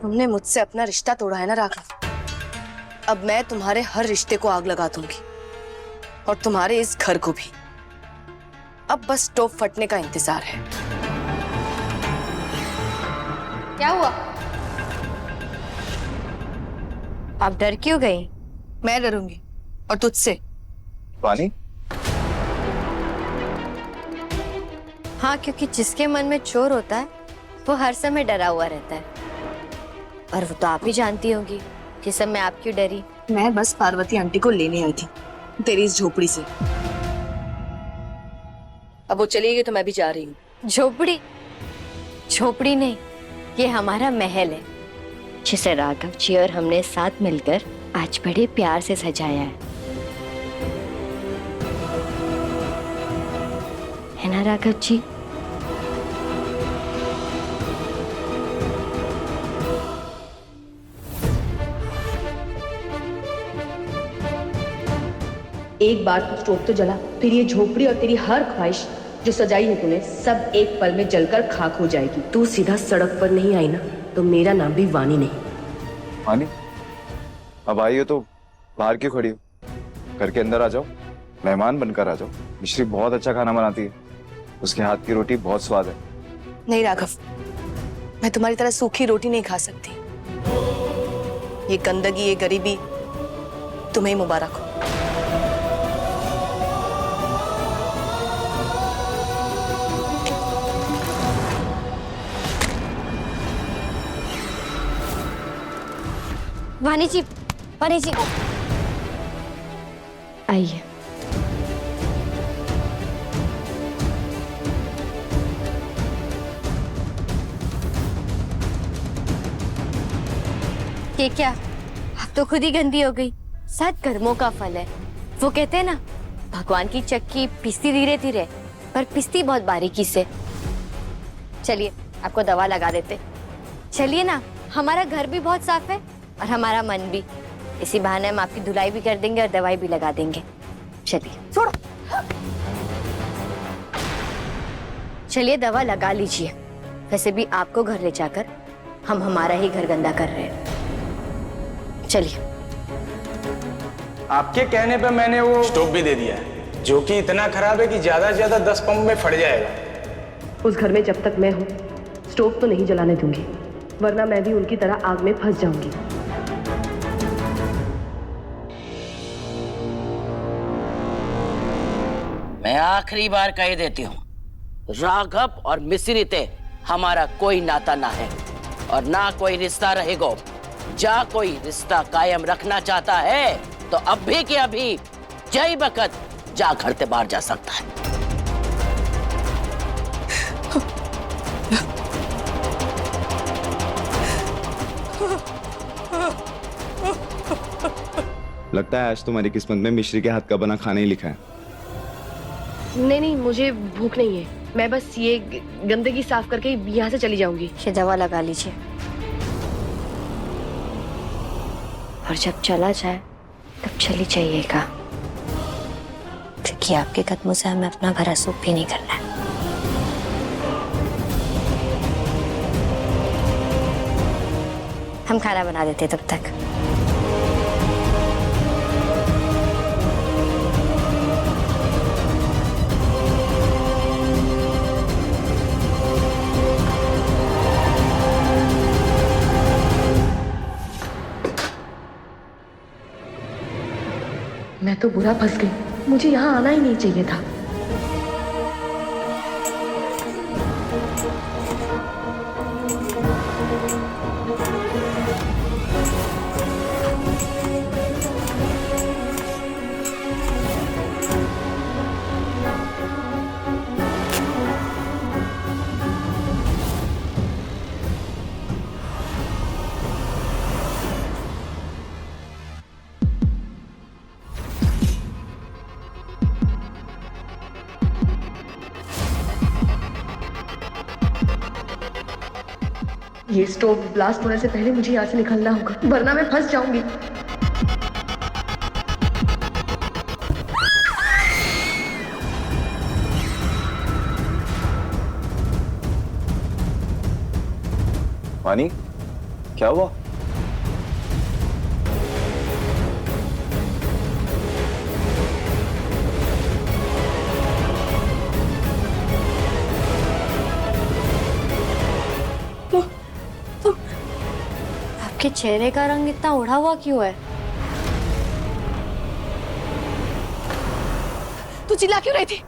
तुमने मुझसे अपना रिश्ता तोड़ा है ना राघव। अब मैं तुम्हारे हर रिश्ते को आग लगा दूंगी और तुम्हारे इस घर को भी। अब बस स्टोव फटने का इंतजार है। क्या हुआ? आप डर क्यों गई? मैं डरूंगी और तुझसे? पानी? हाँ, क्योंकि जिसके मन में चोर होता है वो हर समय डरा हुआ रहता है। और वो तो आप ही जानती होंगी कि सब मैं आप क्यों डरी। मैं बस पार्वती आंटी को लेने आई थी तेरी इस झोपड़ी से। अब वो चली गई तो मैं भी जा रही हूँ। झोपड़ी? झोपड़ी नहीं, ये हमारा महल है जिसे राघव जी और हमने साथ मिलकर आज बड़े प्यार से सजाया है ना राघव जी? एक बार तो स्टोव तो जला, फिर ये झोपड़ी और तेरी हर ख्वाहिश जो सजाई है तूने सब एक पल में जलकर खाक हो जाएगी। तू सीधा सड़क पर नहीं आई ना तो मेरा नाम भी वानी नहीं। वानी, अब आई हो तो बाहर क्यों खड़ी हो? घर के अंदर आ जाओ, मेहमान बनकर आ जाओ। मिश्री बहुत अच्छा खाना बनाती है, उसके हाथ की रोटी बहुत स्वाद है। नहीं राघव, मैं तुम्हारी तरह सूखी रोटी नहीं खा सकती। ये गंदगी, ये गरीबी तुम्हें मुबारक हो। वानी जी, वानी जी आइए। ये क्या, अब तो खुद ही गंदी हो गई। सब कर्मों का फल है। वो कहते हैं ना, भगवान की चक्की पिसती धीरे धीरे पर पिसती बहुत बारीकी से। चलिए आपको दवा लगा देते। चलिए ना, हमारा घर भी बहुत साफ है और हमारा मन भी। इसी बहाने हम आपकी धुलाई भी कर देंगे और दवाई भी लगा देंगे। चलिए छोड़ो, चलिए दवा लगा लीजिए। वैसे भी आपको घर ले जाकर हम हमारा ही घर गंदा कर रहे हैं। चलिए। आपके कहने पे मैंने वो स्टोव भी दे दिया है, जो कि इतना खराब है कि ज्यादा से ज्यादा 10 पंप में फट जाएगा। उस घर में जब तक मैं हूँ स्टोव तो नहीं जलाने दूंगी, वरना मैं भी उनकी तरह आग में फंस जाऊंगी। मैं आखिरी बार कह देती हूँ, राघव और मिश्रित हमारा कोई नाता ना है और ना कोई रिश्ता रहेगा। जा कोई रिश्ता कायम रखना चाहता है तो अभी के अभी जय बकत जा घर से बाहर जा सकता है। लगता है आज तुम्हारी किस्मत में मिश्री के हाथ का बना खाना ही लिखा है। नहीं, मुझे भूख नहीं है। मैं बस ये गंदगी साफ करके यहाँ से चली जाऊंगी। ये दवा लगा लीजिए और जब चला जाए तब चली जाइएगा, क्योंकि आपके कदमों से हमें अपना घर असूब भी नहीं करना है। हम खाना बना देते तब तक। मैं तो बुरा फंस गई, मुझे यहाँ आना ही नहीं चाहिए था। ये स्टोव ब्लास्ट होने से पहले मुझे यहाँ से निकलना होगा, वरना मैं फंस जाऊंगी। वानी, क्या हुआ? आपके चेहरे का रंग इतना उड़ा हुआ क्यों है? तू चिल्ला क्यों रही थी?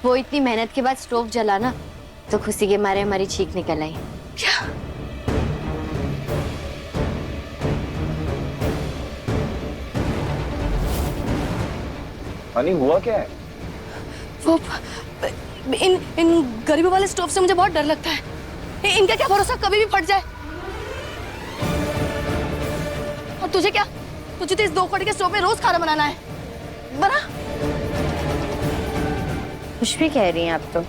वो इतनी मेहनत के बाद स्टोव जला ना, तो खुशी के मारे हमारी चीख निकल आई। क्या? वानी हुआ क्या है? वो इन गरीबों वाले स्टोव से मुझे बहुत डर लगता है। इनका क्या भरोसा, कभी भी फट जाए। और तुझे क्या? तुझे तो इस 2 कौड़ी के स्टोव में रोज खाना बनाना है। बना? कुछ भी कह रही हैं आप तो।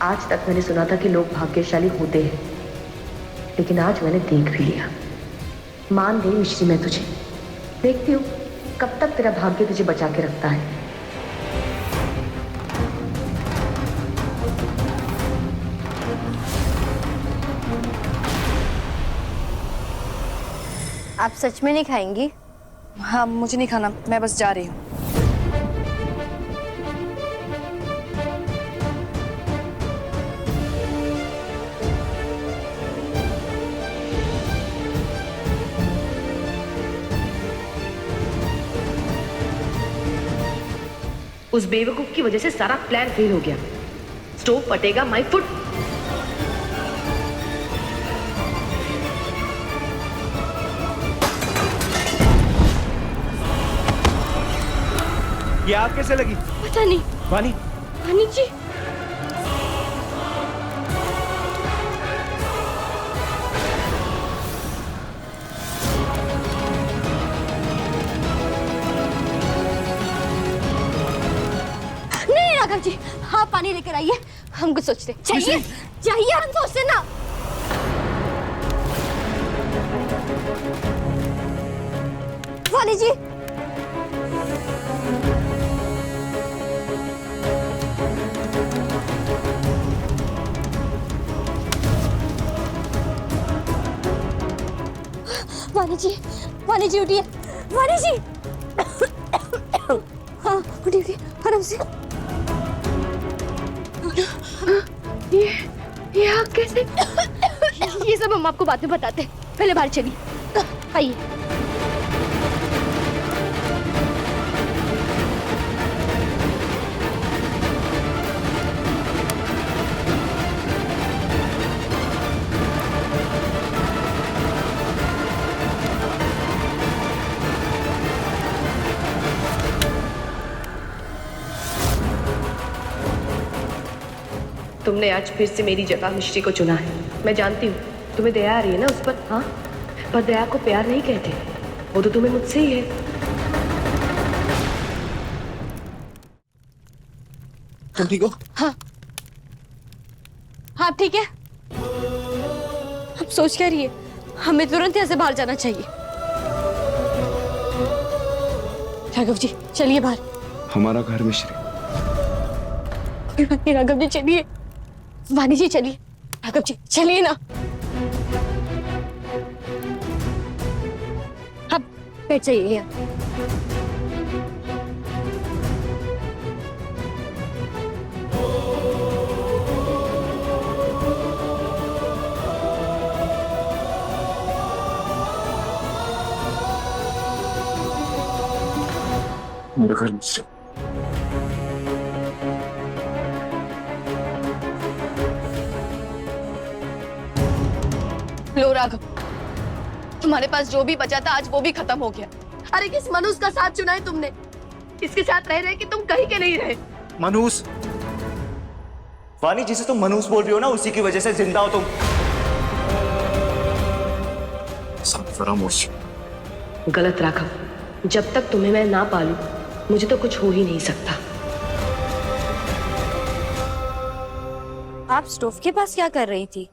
आज तक मैंने सुना था कि लोग भाग्यशाली होते हैं, लेकिन आज मैंने देख भी लिया। मान गई मिश्री मैं तुझे। देखती हूँ कब तक तेरा भाग्य तुझे बचा के रखता है। आप सच में नहीं खाएंगी? हाँ, मुझे नहीं खाना, मैं बस जा रही हूँ। उस बेवकूफ की वजह से सारा प्लान फेल हो गया। स्टोव फटेगा माय फुट। ये आग कैसे लगी? पता नहीं। वानी, वानी जी, नहीं राघव जी, हाँ पानी लेकर आइए, हम कुछ सोचते। चाहिए चाहिए, हम सोचते ना। वानी जी, वानी जी उठिए, वानी जी। हाँ उठिए उठिए, आराम से। ये आग कैसे? ये सब हम आपको बाद में बताते हैं, पहले बाहर चलिए, आइए। तुमने आज फिर से मेरी जगह मिश्री को चुना है। मैं जानती हूँ तुम्हें दया आ रही है ना उस पर। हाँ, पर दया को प्यार नहीं कहते, वो तो तुम्हें मुझसे ही है। तुम ठीक हो? हाँ हाँ ठीक है। आप सोच क्या रही है? हमें तुरंत यहाँ से बाहर जाना चाहिए। राघव जी चलिए बाहर। हमारा घर मिश्री। कोई बात नहीं राघव जी, चलिए। वानी जी चलिए, राघव जी चलिए ना। आप बैठ जाइए यहाँ। मेरा घर मिश्री। लो राघव, तुम्हारे पास जो भी बचा था आज वो भी खत्म हो गया। अरे किस मनुष्य का साथ चुना है तुमने? इसके साथ रह रहे कि तुम कहीं के नहीं रहे। मनूस, वानी जिसे तुम मनूस बोल रही हो ना, उसी की वजह से जिंदा हो तुम। सब फरामोश। गलत राघव, जब तक तुम्हें मैं ना पालूं मुझे तो कुछ हो ही नहीं सकता। आप स्टोव के पास क्या कर रही थी?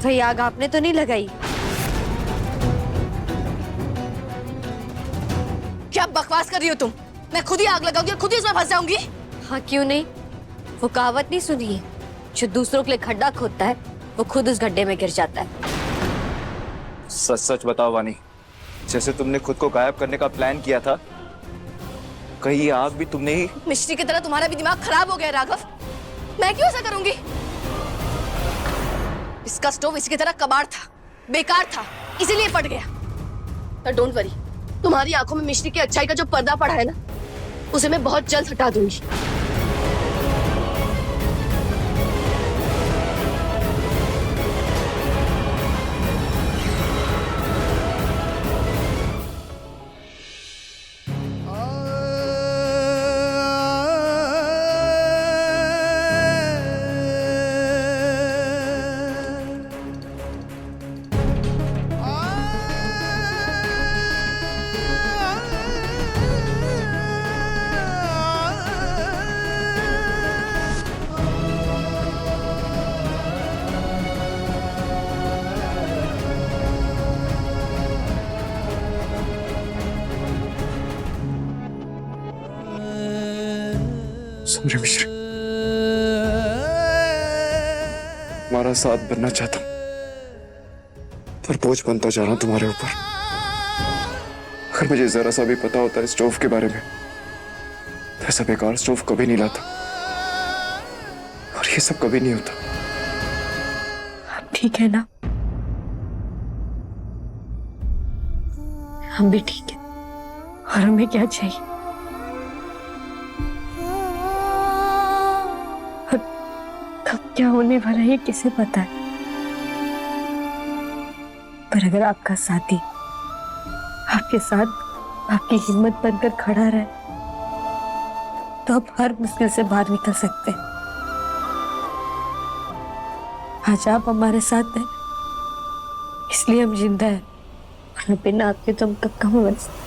भाई आग आपने तो नहीं लगाई? क्या बकवास कर रही हो तुम? मैं खुद ही आग लगाऊंगी और खुद ही उसमें फंस जाऊंगी। हाँ क्यों नहीं, वो कहावत नहीं सुनी है, जो दूसरों के लिए खड्डा खोदता है वो खुद उस गड्ढे में गिर जाता है। सच सच बताओ वानी, जैसे तुमने खुद को गायब करने का प्लान किया था, कहीं ये आग भी तुमने ही? मिश्री की तरह तुम्हारा भी दिमाग खराब हो गया राघव। मैं क्यों ऐसा करूंगी? इसका स्टोव इसकी तरह कबाड़ था, बेकार था, इसीलिए फट गया। पर डोंट वरी, तुम्हारी आंखों में मिश्री की अच्छाई का जो पर्दा पड़ा है ना, उसे मैं बहुत जल्द हटा दूंगी। सॉरी मिश्री, तुम्हारा साथ बनना चाहता हूं, पर बोझ बनता जा रहा हूं तुम्हारे ऊपर। अगर मुझे जरा सा भी पता होता इस स्टोव के बारे में, तो ऐसा बेकार स्टोव कभी नहीं लाता, और ये सब कभी नहीं होता। आप ठीक है ना? हम भी ठीक है, और हमें क्या चाहिए? और कब क्या होने वाला है किसे पता है? पर अगर आपका साथी आपके साथ आपकी हिम्मत बनकर खड़ा रहे, तो आप हर मुश्किल से बाहर निकल सकते हैं। आज आप हमारे साथ हैं, इसलिए हम जिंदा हैं, और बिना आपके तो हम कब कहाँ बन सकते।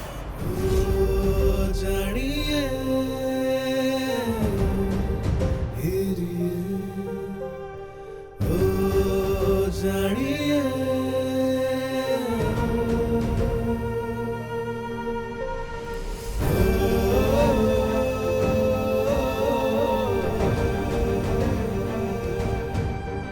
जानिए